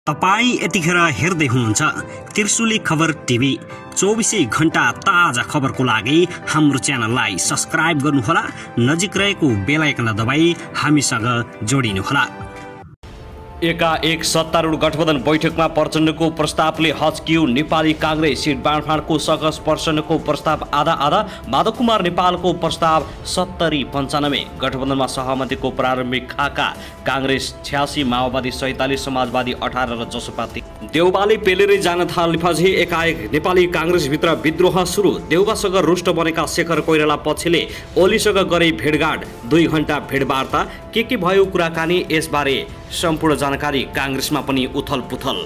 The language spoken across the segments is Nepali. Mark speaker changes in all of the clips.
Speaker 1: तपाई यतिखेर हेर्दै हुनुहुन्छ त्रिशुली खबर टिभी। 24 घण्टा ताजा खबरको लागि हाम्रो च्यानललाई सब्स्क्राइब गर्नुहोला, नजिक रहेको बेल आइकन दबाई हामीसँग जोडिनुहोला।
Speaker 2: एकाएक सत्तारूढ गठबन्धन बैठकमा प्रचण्डको प्रस्तावले हच्कियो नेपाली कांग्रेस। सिट बाँडफाँडको सकस प्रचण्डको प्रस्ताव आधा आधा, माधव कुमार नेपालको प्रस्ताव 70-95। गठबन्धनमा सहमतिको प्रारम्भिक खाका, कांग्रेस 86, माओवादी 47, समाजवादी 18 र जसपा। देउबाले पेलेरै जान थालेपछि एकाएक नेपाली कांग्रेसभित्र विद्रोह सुरु। देउबासँग रुष्ट बनेका शेखर कोइराला पक्षले ओलीसँग गरे भेटघाट, 2 घण्टा भेटवार्ता। के भयो कुराकानी, यसबारे सम्पूर्ण जानकारी। कांग्रेसमा पनि उथल पुथल।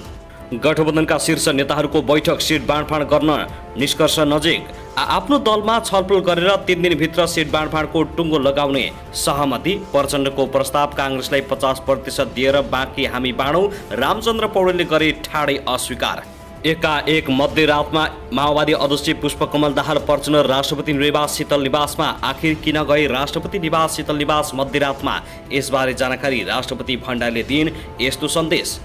Speaker 2: गठबन्धनका शीर्ष नेताहरूको बैठक, सिट बाँडफाँड गर्न निष्कर्ष नजिक। आफ्नो दलमा छलफल गरेर 3 दिनभित्र सिट बाँडफाँडको टुङ्गो लगाउने सहमति। प्रचण्डको प्रस्ताव कांग्रेसलाई 50% दिएर बाँकी हामी बाँडौँ, रामचन्द्र पौडेलले गरे ठाडै अस्वीकार। एकाएक मध्यरातमा माओवादी अध्यक्ष पुष्पकमल दाहाल प्रचण्ड राष्ट्रपति निवास शीतल निवासमा। आखिर किन गए राष्ट्रपति निवास शीतल निवास मध्यरातमा, यसबारे जानकारी राष्ट्रपति भण्डारीले दिइन् यस्तो सन्देश।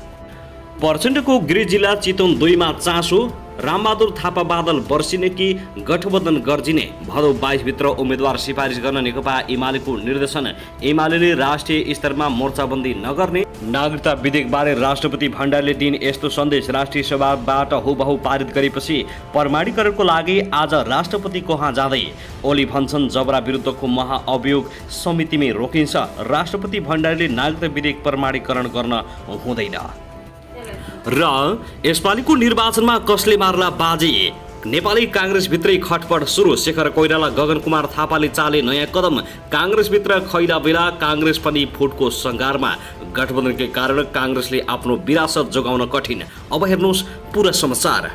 Speaker 2: प्रचण्डको गृह जिल्ला चितवन 2 मा चासो, रामबहादुर थापा बादल बर्सिने कि गठबन्धन गर्जिने। भदौ 22 भित्र उम्मेदवार सिफारिस गर्न नेकपा एमालेको निर्देशन। एमाले राष्ट्रिय स्तरमा मोर्चाबन्दी नगर्ने। नागरिकता विधेयकबारे राष्ट्रपति भण्डारीले दिइन् यस्तो सन्देश। राष्ट्रिय सभाबाट हुबहु पारित गरेपछि प्रमाणीकरणको लागि आज राष्ट्रपति कहाँ जाँदै। ओली भन्छन् जबरा विरुद्धको महाअभियोग समितिमै रोकिन्छ। राष्ट्रपति भण्डारीले नागरिकता विधेयक प्रमाणीकरण गर्न हुँदैन। र यसपालिको निर्वाचनमा कसले मार्ला बाजी, नेपाली कांग्रेसभित्रै खटपट सुरु। शेखर कोइराला गगन कुमार थापाले चाले नयाँ कदम। कांग्रेसभित्र खैला बेला, कांग्रेस पनि फुटको सङ्घारमा। गठबन्धनकै कारण कांग्रेसले आफ्नो विरासत जोगाउन कठिन। अब हेर्नुहोस् पुरा समाचार।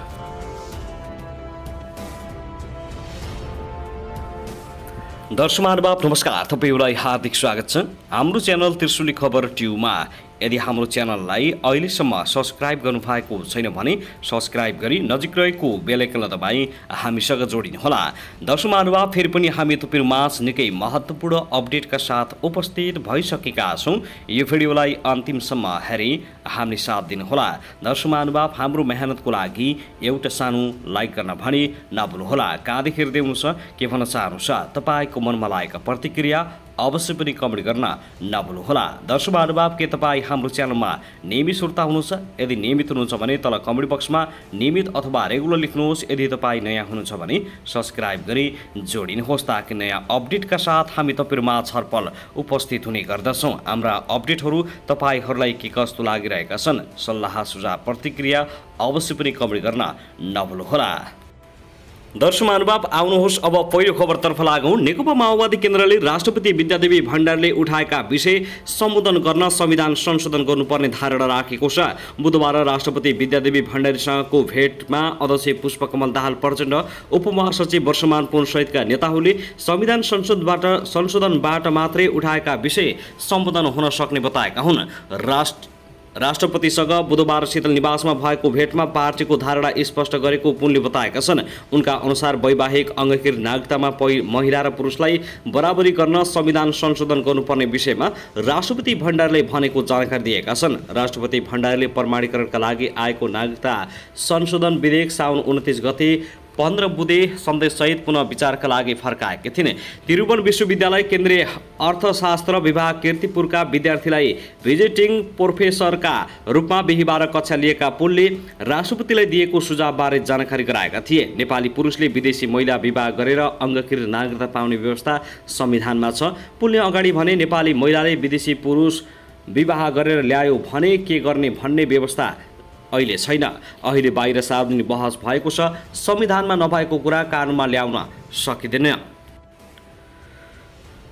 Speaker 2: दर्शक महानुभाव नमस्कार, तपाईलाई हार्दिक स्वागत छ हाम्रो च्यानल त्रिशुली खबर ट्युबमा। यदि हाम्रो च्यानललाई अहिलेसम्म सब्स्क्राइब गर्नुभएको छैन भने सब्स्क्राइब गरी नजिक रहेको बेल आइकन दबाई हामीसँग जोडिनुहोला। दर्शक महानुभाव, फेरि पनि हामी तपाईहरुमाझ निकै महत्त्वपूर्ण अपडेटका साथ उपस्थित भइसकेका छौं। यो भिडियोलाई अन्तिमसम्म हेरी हामी साथ दिनुहोला। दर्शक महानुभाव, हाम्रो मेहनतको लागि एउटा सानो लाइक गर्न भने नभुल्नुहोला। कहाँदेखि हेर्दै हुनुहुन्छ, के भन्न चाहनुहुन्छ, तपाईको मनमा लागेका प्रतिक्रिया अवश्य पनि कमेन्ट गर्न नभुल्नुहोला। दर्शक महानुभाव, के तपाईँ हाम्रो च्यानलमा नियमित श्रोता हुनुहुन्छ? यदि नियमित हुनुहुन्छ भने तल कमेन्ट बक्समा नियमित अथवा रेगुलर लेख्नुहोस्। यदि तपाईँ नयाँ हुनुहुन्छ भने सब्स्क्राइब गरी जोडिनुहोस्, ताकि नयाँ अपडेटका साथ हामी तपाईहरुमा छलफल उपस्थित हुने गर्दछौँ। हाम्रा अपडेटहरू तपाईहरूलाई के कस्तो लागिरहेका छन्, सल्लाह सुझाव प्रतिक्रिया अवश्य पनि कमेन्ट गर्न नभुल्नुहोला। दर्शक महानुभाव, आउनुहोस् अब पहिलो खबरतर्फ लागौँ। नेकपा माओवादी केन्द्रले राष्ट्रपति विद्यादेवी भण्डारीले उठाएका विषय सम्बोधन गर्न संविधान संशोधन गर्नुपर्ने धारणा राखेको छ। बुधबार राष्ट्रपति विद्यादेवी भण्डारीसँगको भेटमा अध्यक्ष पुष्पकमल दाहाल प्रचण्ड, उपमहासचिव वर्षमान पुन सहितका नेताहरूले संविधान संशोधनबाट मात्रै उठाएका विषय सम्बोधन हुन सक्ने बताएका हुन्। राष्ट्रपतिसँग बुधबार शीतल निवासमा भएको भेटमा पार्टीको धारणा स्पष्ट गरेको पुनले बताएका छन्। उनका अनुसार वैवाहिक अंगीकृत नागरिकतामा महिला र पुरुषलाई बराबरी गर्न संविधान संशोधन गर्नुपर्ने विषयमा राष्ट्रपति भण्डारीले भनेको जानकारी दिएका छन्। राष्ट्रपति भण्डारीले प्रमाणीकरणका लागि आएको नागरिकता संशोधन विधेयक साउन 29 गते 15 बुँदे सन्देशसहित पुनः विचारका लागि फर्काएका थिए। त्रिभुवन विश्वविद्यालय केन्द्रीय अर्थशास्त्र विभाग कीर्तिपुरका विद्यार्थीलाई भिजिटिङ प्रोफेसरका रूपमा बिहीबार कक्षा लिएका पुलले राष्ट्रपतिलाई दिएको सुझावबारे जानकारी गराएका थिए। नेपाली पुरुषले विदेशी महिला विवाह गरेर अंगीकृत नागरिकता पाउने व्यवस्था संविधानमा छ। पुलले अगाडि भने नेपाली महिलाले विदेशी पुरुष विवाह गरेर ल्यायो भने के गर्ने भन्ने व्यवस्था अहिले छैन। अहिले बाहिर सार्वजनिक बहस भएको छ। संविधानमा नभएको कुरा कानुनमा ल्याउन सकिँदैन।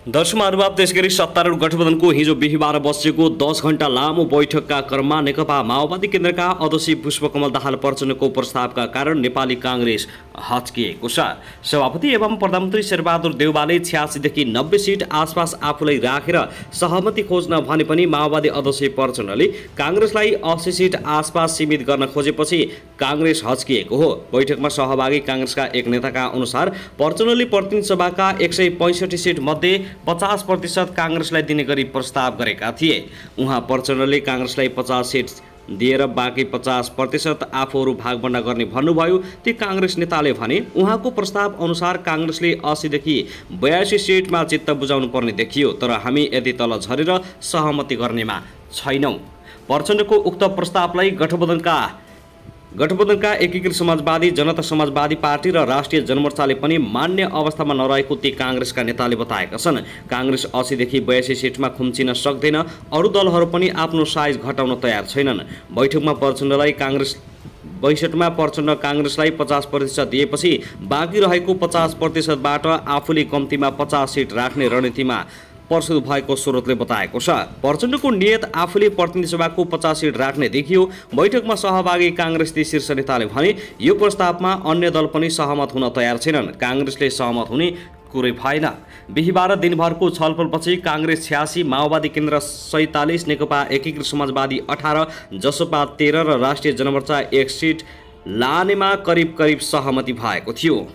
Speaker 2: दर्शक महानुभाव, त्यसगरी सत्तारूढ गठबन्धनको हिजो बिहीबार बसेको 10 घण्टा लामो बैठकका क्रममा नेकपा माओवादी केन्द्रका अध्यक्ष पुष्पकमल दाहाल प्रचण्डको प्रस्तावका कारण नेपाली कांग्रेस हच्किएको छ। सभापति एवं प्रधानमन्त्री शेरबहादुर देउवाले 86 देखि 90 सिट आसपास आफूलाई राखेर सहमति खोज्न भने पनि माओवादी अध्यक्ष प्रचण्डले कांग्रेसलाई 80 सिट आसपास सीमित गर्न खोजेपछि कांग्रेस हच्किएको हो। बैठकमा सहभागी कांग्रेसका एक नेताका अनुसार प्रचण्डले प्रतिनिधि सभाका 165 सिट मध्ये 50% कांग्रेसलाई दिने गरी प्रस्ताव गरेका थिए। उहाँ प्रचण्डले कांग्रेसलाई 50 सिट दिएर बाँकी 50% आफूहरू भागबण्डा गर्ने भन्नुभयो। ती काङ्ग्रेस नेताले भने उहाँको प्रस्ताव अनुसार काङ्ग्रेसले 80 देखि 82 सिटमा चित्त बुझाउनु पर्ने देखियो, तर हामी यति तल झरेर सहमति गर्नेमा छैनौँ। प्रचण्डको उक्त प्रस्तावलाई गठबन्धनका एकीकृत समाजवादी, जनता समाजवादी पार्टी र राष्ट्रिय जनमोर्चाले पनि मान्य अवस्थामा नरहेको ती काङ्ग्रेसका नेताले बताएका छन्। काङ्ग्रेस 80 देखि 82 सिटमा खुम्चिन सक्दैन, अरू दलहरू पनि आफ्नो साइज घटाउन तयार छैनन्। बैठकमा प्रचण्ड काङ्ग्रेसलाई 50% दिएपछि बाँकी रहेको 50%बाट आफूले कम्तीमा 50 सिट राख्ने रणनीतिमा प्रस्तुत भएको स्रोतले बताएको छ। प्रचण्डको नियत आफूले प्रतिनिधि सभाको 50 सिट राख्ने देखियो। बैठकमा सहभागी काङ्ग्रेसले शीर्ष नेताले भने यो प्रस्तावमा अन्य दल पनि सहमत हुन तयार छैनन्। काङ्ग्रेसले सहमत हुने कुरै भएन। बिहिबार दिनभरको छलफलपछि काङ्ग्रेस 86, माओवादी केन्द्र 47, नेकपा एकीकृत समाजवादी 18, जसपा 13 र राष्ट्रिय जनमोर्चा 1 सिट लानेमा करिब सहमति भएको थियो।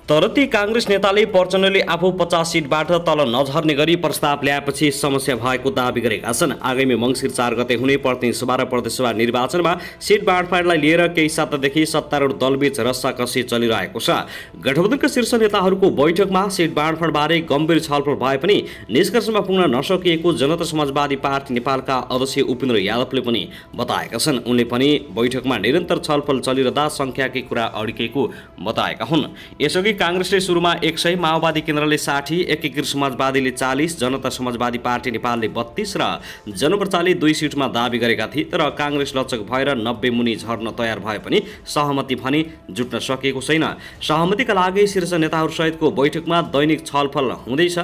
Speaker 2: तर ती काङ्ग्रेस नेताले प्रचण्डले आफू 50 सिटबाट तल नझर्ने गरी प्रस्ताव ल्याएपछि समस्या भएको दावी गरेका छन्। आगामी मङ्सिर 4 गते हुने प्रतिनिधि सभा र प्रदेशसभा निर्वाचनमा सिट बाँडफाँडलाई लिएर केही सातादेखि सत्तारूढ दलबीच रस्साकसी चलिरहेको छ। गठबन्धनका शीर्ष नेताहरूको बैठकमा सिट बाँडफाँडबारे गम्भीर छलफल भए पनि निष्कर्षमा पुग्न नसकिएको जनता समाजवादी पार्टी नेपालका अध्यक्ष उपेन्द्र यादवले पनि बताएका छन्। उनले पनि बैठकमा निरन्तर छलफल चलिरहँदा सङ्ख्याकै कुरा अड्किएको बताएका हुन्। यसअघि काङ्ग्रेसले सुरुमा 100, माओवादी केन्द्रले 60, एकीकृत समाजवादीले 40, जनता समाजवादी पार्टी नेपालले 32 र जनमोर्चाले 2 सिटमा दावी गरेका थिए। तर काङ्ग्रेस लचक भएर 90 मुनि झर्न तयार भए पनि सहमति भने जुट्न सकेको छैन। सहमतिका लागि शीर्ष नेताहरूसहितको बैठकमा दैनिक छलफल हुँदैछ।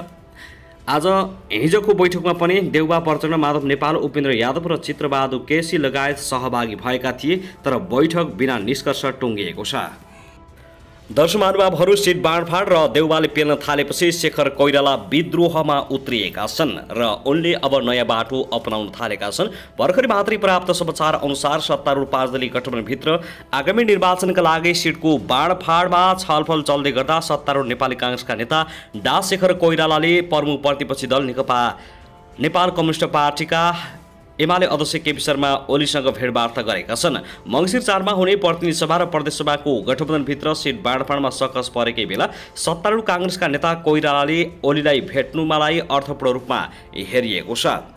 Speaker 2: आज हिजोको बैठकमा पनि देउबा प्रचण्ड, माधव नेपाल, उपेन्द्र यादव र चित्रबहादुर केसी लगायत सहभागी भएका थिए, तर बैठक बिना निष्कर्ष टुङ्गिएको छ। दर्शक महानुभावहरू, सिट बाँडफाँड र देउबाले पेल्न थालेपछि शेखर कोइराला विद्रोहमा उत्रिएका छन् र उनले अब नयाँ बाटो अपनाउन थालेका छन्। भर्खरै मात्रै प्राप्त समाचार अनुसार सत्तारूढ 5 दलीय गठबन्धनभित्र आगामी निर्वाचनका लागि सिटको बाँडफाँडमा छलफल चल्दै गर्दा सत्तारूढ नेपाली काङ्ग्रेसका नेता डा शेखर कोइरालाले प्रमुख प्रतिपक्षी दल नेपाल कम्युनिस्ट पार्टीका एमाले अध्यक्ष केपी शर्मा ओलीसँग भेटवार्ता गरेका छन्। मङ्सिर 4 मा हुने प्रतिनिधि सभा र प्रदेशसभाको गठबन्धनभित्र सिट बाँडफाँडमा सकस परेकै बेला सत्तारूढ काङ्ग्रेसका नेता कोइरालाले ओलीलाई भेट्नुमालाई अर्थपूर्ण रूपमा हेरिएको छ।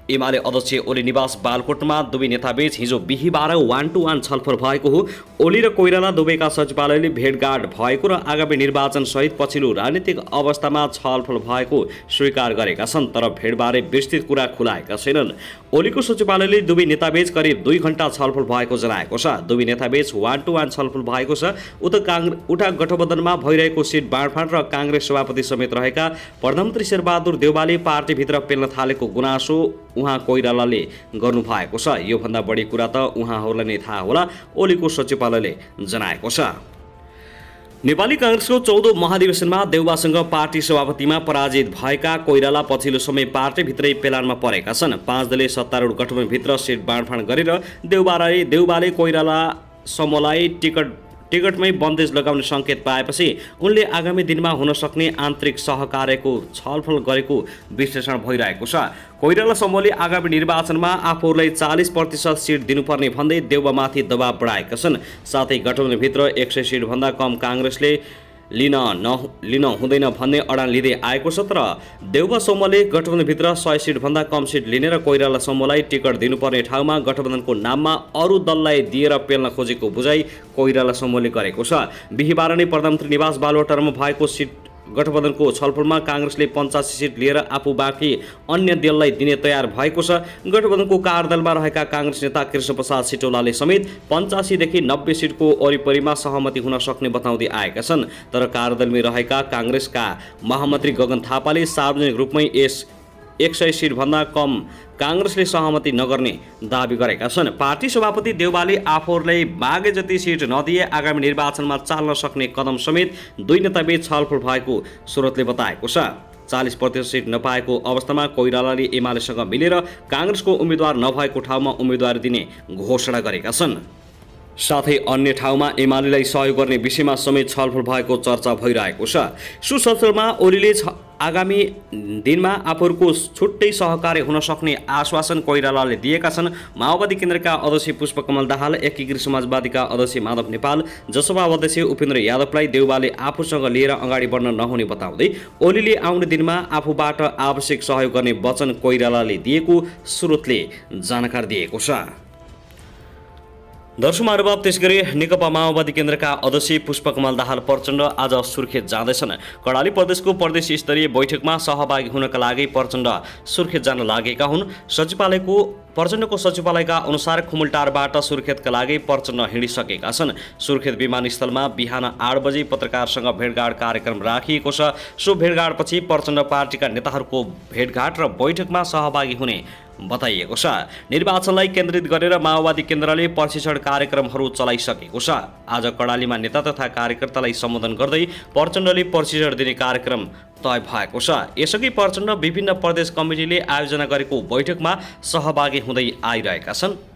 Speaker 2: एमाले अध्यक्ष ओली निवास बालकोटमा दुवै नेताबीच हिजो बिहिबार 1-to-1 छलफल भएको हो। ओली र कोइराला दुवैका सचिवालयले भेटघाट भएको र आगामी निर्वाचन सहित पछिल्लो राजनीतिक अवस्थामा छलफल भएको स्वीकार गरेका छन्, तर भेटबारे विस्तृत कुरा खुलाएका छैनन्। ओलीको सचिवालयले दुवै नेताबीच करिब 2 घण्टा छलफल भएको जनाएको छ। दुवै नेताबीच 1-to-1 छलफल भएको छ। उता गठबन्धनमा भइरहेको सिट बाँडफाँड र काङ्ग्रेस सभापति समेत रहेका प्रधानमन्त्री शेरबहादुर देउवाले पार्टीभित्र पेल्न थालेको गुनासो उहाँ कोइरालाले गर्नुभएको छ। योभन्दा बढी कुरा त उहाँहरूलाई नै थाहा होला, ओलीको सचिवालयले जनाएको छ। नेपाली काङ्ग्रेसको 14औं महाधिवेशनमा देउवासँग पार्टी सभापतिमा पराजित भएका कोइराला पछिल्लो समय पार्टीभित्रै पेलानमा परेका छन्। 5 दलीय सत्तारूढ गठबन्धनभित्र सिट बाँडफाँड गरेर देउवाले कोइराला समूहलाई टिकटमै बन्देज लगाउने सङ्केत पाएपछि उनले आगामी दिनमा हुन सक्ने आन्तरिक सहकार्यको छलफल गरेको विश्लेषण भइरहेको छ। कोइराला समूहले आगामी निर्वाचनमा आफूहरूलाई 40% सिट दिनुपर्ने भन्दै देउवामाथि दबाव बढाएका छन्। साथै गठबन्धनभित्र 100 सिटभन्दा कम काङ्ग्रेसले लिन हुँदैन भन्ने अडान लिँदै आएको छ। तर देउवा समूहले गठबन्धनभित्र 100 सिटभन्दा कम सिट लिने र कोइराला समूहलाई टिकट दिनुपर्ने ठाउँमा गठबन्धनको नाममा अरू दललाई दिएर पेल्न खोजेको बुझाइ कोइराला समूहले गरेको छ। बिहिबार नै प्रधानमन्त्री निवास बालुवाटारमा भएको सिट गठबन्धनको छलफलमा काङ्ग्रेसले 85 सिट लिएर आफू बाँकी अन्य दललाई दिने तयार भएको छ। गठबन्धनको कार्यदलमा रहेका काङ्ग्रेस नेता कृष्णप्रसाद सिटौलाले समेत 85 देखि 90 सिटको वरिपरिमा सहमति हुन सक्ने बताउँदै आएका छन्। तर कार्यदलमै रहेका काङ्ग्रेसका महामन्त्री गगन थापाले सार्वजनिक रूपमै 100 सिटभन्दा कम काङ्ग्रेसले सहमति नगर्ने दावी गरेका छन्। पार्टी सभापति देउवाले आफूहरूलाई मागे जति सिट नदिए आगामी निर्वाचनमा चाल्न सक्ने कदम समेत दुई नेताबीच छलफल भएको स्रोतले बताएको छ। 40% सिट नपाएको अवस्थामा कोइरालाले एमालेसँग मिलेर काङ्ग्रेसको उम्मेद्वार नभएको ठाउँमा उम्मेद्वारी दिने घोषणा गरेका छन्। साथै अन्य ठाउँमा एमालेलाई सहयोग गर्ने विषयमा समेत छलफल भएको चर्चा भइरहेको छ। सो छलफलमा ओलीले आगामी दिनमा आफूहरूको छुट्टै सहकार्य हुन सक्ने आश्वासन कोइरालाले दिएका छन्। माओवादी केन्द्रका अध्यक्ष पुष्पकमल दाहाल, एकीकृत समाजवादीका अध्यक्ष माधव नेपाल, जसपा अध्यक्ष उपेन्द्र यादवलाई देउबाले आफूसँग लिएर अगाडि बढ्न नहुने बताउँदै ओलीले आउने दिनमा आफूबाट आवश्यक सहयोग गर्ने वचन कोइरालाले दिएको स्रोतले जानकारी दिएको छ। दर्शकमानव त्यसगरी नेकपा माओवादी केन्द्रका अध्यक्ष पुष्पकमल दाहाल प्रचण्ड आज सुर्खेत जाँदैछन्। कर्णाली प्रदेशको प्रदेश स्तरीय बैठकमा सहभागी हुनका लागि प्रचण्ड सुर्खेत जान लागेका हुन्। प्रचण्डको सचिवालयका अनुसार खुमुलटारबाट सुर्खेतका लागि प्रचण्ड हिँडिसकेका छन्। सुर्खेत विमानस्थलमा बिहान 8 बजे पत्रकारसँग भेटघाट कार्यक्रम राखिएको छ। सो भेटघाटपछि प्रचण्ड पार्टीका नेताहरूको भेटघाट र बैठकमा सहभागी हुने बताइएको छ। निर्वाचनलाई केन्द्रित गरेर माओवादी केन्द्रले प्रशिक्षण कार्यक्रमहरू चलाइसकेको छ। आज कर्णालीमा नेता तथा कार्यकर्तालाई सम्बोधन गर्दै प्रचण्डले प्रशिक्षण दिने कार्यक्रम तय भएको छ। यसअघि प्रचण्ड विभिन्न प्रदेश कमिटीले आयोजना गरेको बैठकमा सहभागी हुँदै आइरहेका छन्।